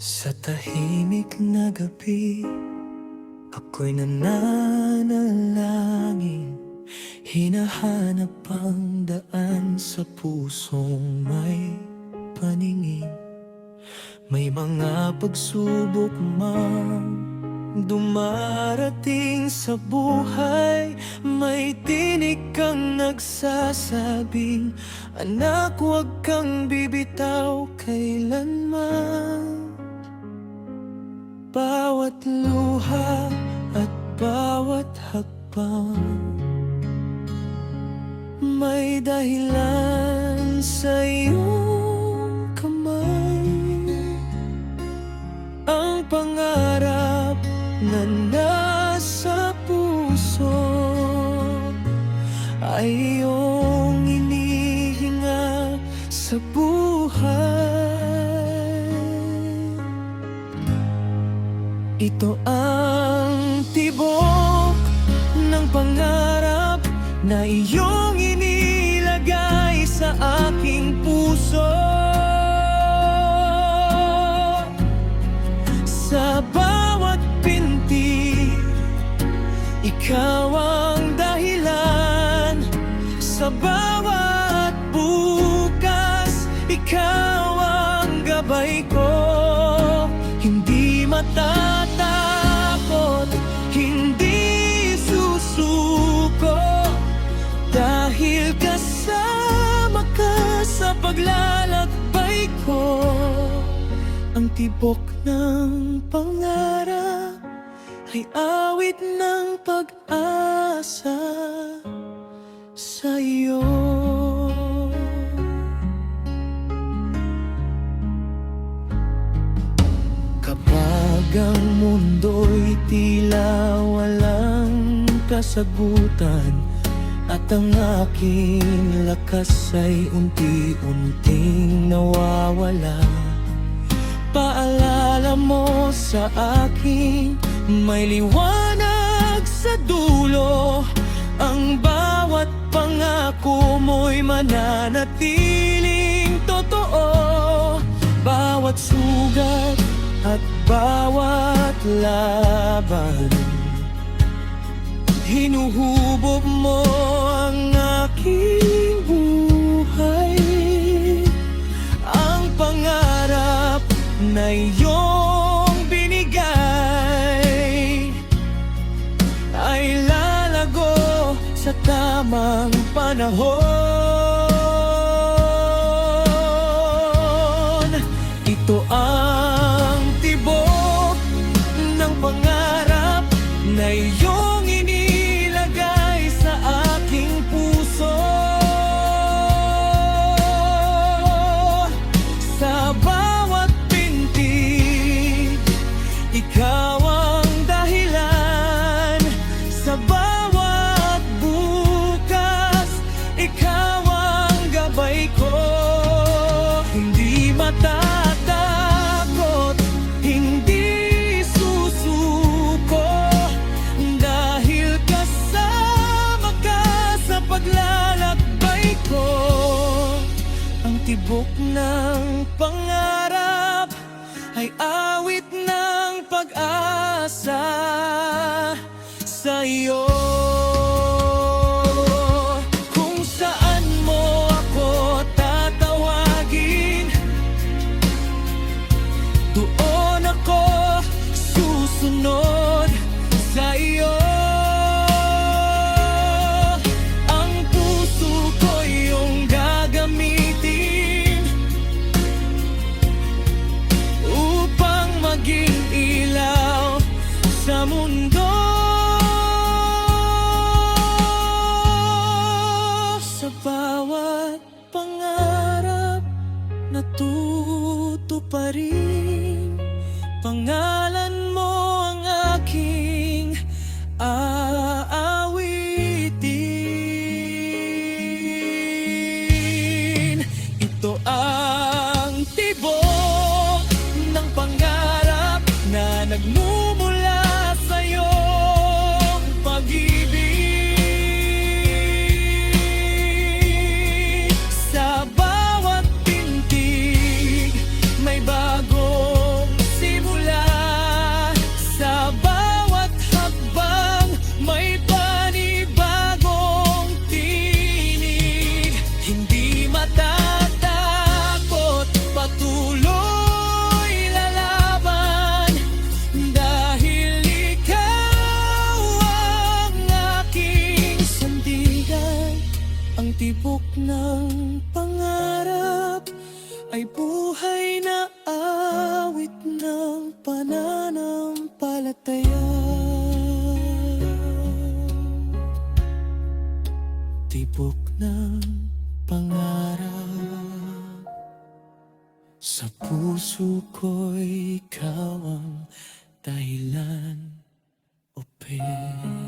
Sa tahimik na gabi, ako'y nananalangin. Hinahanap ang daan sa pusong may paningin. May mga pagsubok mang dumarating sa buhay. May tinig kang nagsasabing, anak, huwag kang bibitaw kailanman. Bawat luha at bawat hakbang may dahilan sa iyong kamay. Ang pangarap na nasa puso ay iyong inihinga sa buhay. Ito ang tibok ng pangarap na iyong inilagay sa aking puso. Sa bawat pinti, ikaw ang dahilan. Sa bawat bukas, ikaw ang gabay ko. Hindi matatakot, hindi susuko, dahil kasama ka sa paglalakbay ko. Ang tibok ng pangarap ay awit ng pag-asa sa iyo. Kapag ang mundo'y tila walang kasagutan, at ang aking lakas ay unti-unting nawawala, paalala mo sa akin, may liwanag sa dulo. Ang bawat pangako mo'y mananatiling totoo. Bawat sugat at bawat laban, hinuhubog mo ang aking buhay. Ang pangarap na iyong binigay ay lalago sa tamang panahon. Ito ang tibok ng pangarap na iyong inilagay sa aking puso. Sa bawat pinti, ikaw ang dahilan. Sa bawat bukas, ikaw ang gabay ko. Hindi matatakot, hindi susuko, dahil kasama ka sa paglalakbay ko. Ang tibok ng pangarap ay awit ng pag-asa sa iyo. Kung saan mo ako tatawagin, doon ako susunod sa iyo. Ang puso ko iyong gagamitin upang maging ilaw sa mundo. Sa bawat pangarap na tutuparin, pangalan mo ang aking aawitin. Ito ang tibok ng pangarap na nagmumula sa iyong pag-ibig. Sa bawat pintig, may bago tibok ng pangarap ay buhay na awit ng pananampalataya. Tibok ng pangarap, sa puso ko'y ikaw ang dahilan, O Panginoon.